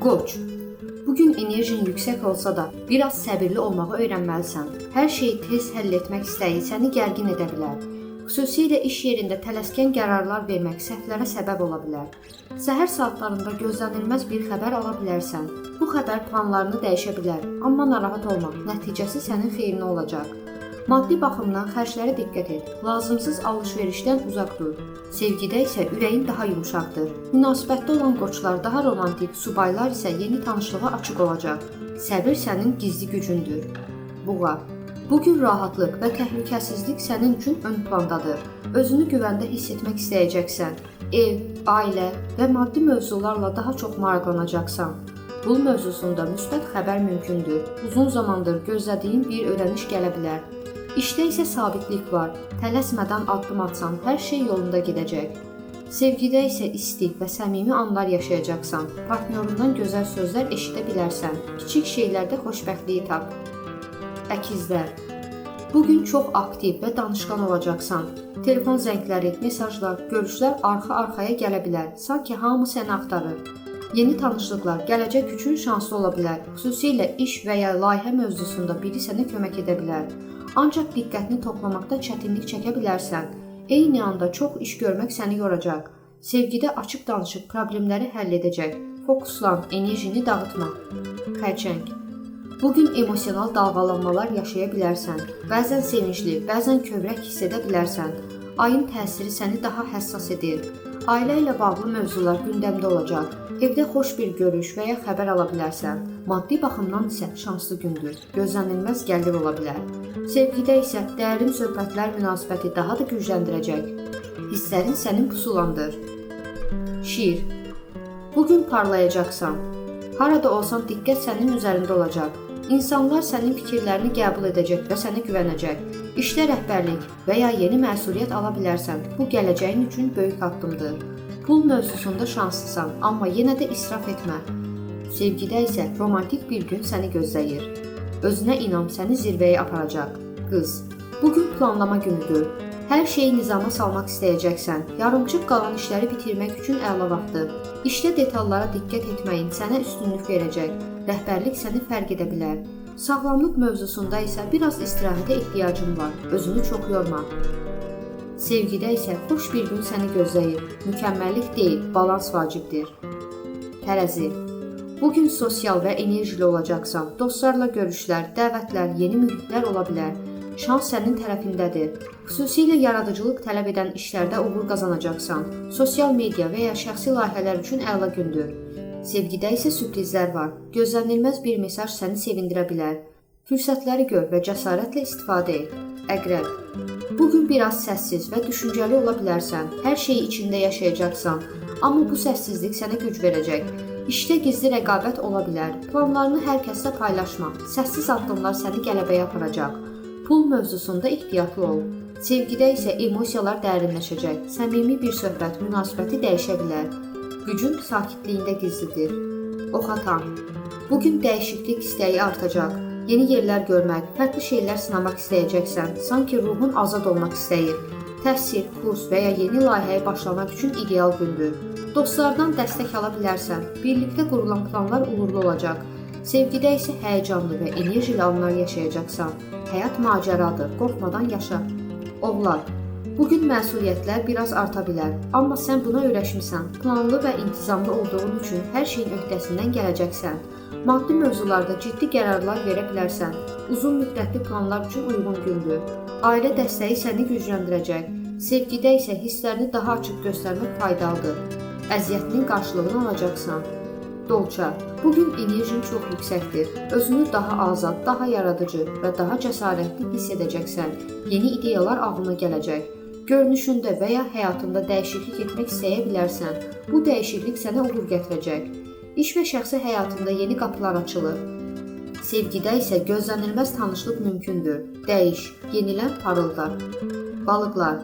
Qoç, bugün enerjin yüksək olsa da biraz səbirli olmağı öyrənməlisən. Hər şeyi tez həll etmək istəyi səni gərgin edə bilər. Xüsusilə iş yerində tələskən qərarlar vermək səhvlərə səbəb ola bilər. Səhər saatlarında gözlənilməz bir xəbər ala bilərsən. Bu xəbər planlarını dəyişə bilər, amma narahat olma, nəticəsi sənin xeyrinə olacaq. Maddi baxımdan xərclərə diqqət et. Lazımsız alış-verişdən uzaq dur. Sevgidə isə ürəyin daha yumşaqdır. Münasibətdə olan qoçlar daha romantik, subaylar isə yeni tanışlığa açıq olacaq. Səbir sənin gizli gücündür. Buğa, bugün rahatlıq və təhlükəsizlik sənin üçün ön plandadır. Özünü güvəndə hiss etmək istəyəcəksən. Ev, ailə və maddi mövzularla daha çox maraqlanacaqsan. Pul mövzusunda müsbət xəbər mümkündür. Uzun zamandır gözlədiyin bir ödəniş gələ bilər. İşdə isə sabitlik var. Tələsmədən addım atsan, hər şey yolunda gedəcək. Sevgidə isə isti və səmimi anlar yaşayacaqsan. Partnyorundan gözəl sözlər eşidə bilərsən. Kiçik şeylərdə xoşbəxtliyi tap. Əkizlər, bugün çox aktiv və danışqan olacaqsan. Telefon zəngləri, mesajlar, görüşlər arxa-arxaya gələ bilər. Sanki hamı səni axtarır. Yeni tanışlıqlar gələcək üçün şanslı ola bilər. Xüsusilə iş və ya layihə mövzusunda biri sənə kömək edə bilər. Ancaq diqqətini toplamaqda çətinlik çəkə bilərsən. Eyni anda çox iş görmək səni yoracaq. Sevgidə açıq danışıb problemləri həll edəcək. Fokuslan, enerjini dağıtma. Xərçəng, bugün emosional dalğalanmalar yaşaya bilərsən. Bəzən sevincli, bəzən kövrək hiss edə bilərsən. Ayın təsiri səni daha həssas edir. Ailə ilə bağlı mövzular gündəmdə olacaq. Evdə xoş bir görüş və ya xəbər ala bilərsən. Maddi baxımdan isə şanslı gündür. Gözlənilməz gəlir ola bilər. Sevgidə isə dərin söhbətlər münasibəti daha da gücləndirəcək. Hisslərin sənin pusulandır. Şir, bugün parlayacaqsan. Harada olsan diqqət sənin üzərində olacaq. İnsanlar sənin fikirlərini qəbul edəcək və sənə güvənəcək. İşdə rəhbərlik və ya yeni məsuliyyət ala bilərsən. Bu gələcəyin üçün böyük addımdır. Pul mövzusunda şanslısan, amma yenə də israf etmə. Sevgidə isə romantik bir gün səni gözləyir. Özünə inam səni zirvəyə aparacaq. Qız, bugün planlama günüdür. Hər şeyi nizama salmaq istəyəcəksən. Yarımçıq qalan işləri bitirmək üçün əla vaxtdır. İşdə detallara diqqət etməyin sənə üstünlük verəcək. Rəhbərlik səni fərq edə bilər. Sağlamlıq mövzusunda isə biraz istirahətə ehtiyacın var. Özünü çox yorma. Sevgidə isə xoş bir gün səni gözləyir. Mükəmməllik deyil, balans vacibdir. Tərəzi, bugün sosial və enerjili olacaqsan. Dostlarla görüşlər, dəvətlər, yeni mühitlər ola bilər. Şans sənin tərəfindədir. Xüsusilə yaradıcılıq tələb edən işlərdə uğur qazanacaqsan. Sosial media və ya şəxsi layihələr üçün əla gündür. Sevgidə isə sürprizlər var. Gözlənilməz bir mesaj səni sevindirə bilər. Fürsətləri gör və cəsarətlə istifadə et. Əqrəb, bugün biraz səssiz və düşüncəli ola bilərsən. Hər şeyi içində yaşayacaqsan. Amma bu səssizlik sənə güc verəcək. İşdə gizli rəqabət ola bilər. Planlarını hər kəslə paylaşma. Səssiz addımlar səni qələbəyə aparacaq. Pul mövzusunda ehtiyatlı ol. Sevgidə isə emosiyalar dərinləşəcək. Səmimi bir söhbət münasibəti dəyişə bilər. Gücün sakitliyində gizlidir. Ox atan, bugün dəyişiklik istəyi artacaq. Yeni yerlər görmək, fərqli şeylər sınamaq istəyəcəksən. Sanki ruhun azad olmaq istəyir. Təhsil, kurs və ya yeni layihəyə başlamaq üçün ideal gündür. Dostlardan dəstək ala bilərsən. Birlikdə qurulan planlar uğurlu olacaq. Sevgidə isə həyəcanlı və enerjili anlar yaşayacaqsan. Həyat macəradır, qorxmadan yaşa. Oğlaq, bugün məsuliyyətlər biraz arta bilər, amma sən buna öyrəşmisən. Planlı və intizamlı olduğun üçün hər şeyin öhdəsindən gələcəksən. Maddi mövzularda ciddi qərarlar verə bilərsən. Uzun müddətli planlar üçün uyğun gündür. Ailə dəstəyi səni gücləndirəcək. Sevgidə isə hisslərini daha açıq göstərmək faydalıdır. Əziyyətinin qarşılığını alacaqsan. Dolça, bugün enerjin çox yüksəkdir. Özünü daha azad, daha yaradıcı və daha cəsarətli hiss edəcəksən. Yeni ideyalar ağlına gələcək. Görünüşündə və ya həyatında dəyişiklik etmək istəyə bilərsən. Bu dəyişiklik sənə uğur gətirəcək. İş və şəxsi həyatında yeni qapılar açılır. Sevgidə isə gözlənilməz tanışlıq mümkündür. Dəyiş, yenilən parıldar. Balıqlar,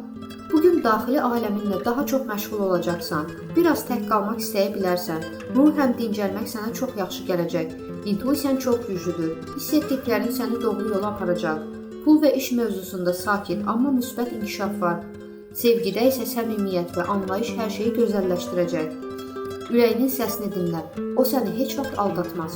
bugün daxili aləminlə daha çox məşğul olacaqsan. Biraz tək qalmaq istəyə bilərsən. Ruhən dincəlmək sənə çox yaxşı gələcək. İntuisiyan çox güclüdür. Hiss etdiklərin səni doğru yola aparacaq. Pul və iş mövzusunda sakit, amma müsbət inkişaf var. Sevgidə isə səmimiyyət və anlayış hər şeyi gözəlləşdirəcək. Ürəyinin səsini dinlə. O səni heç vaxt aldatmaz.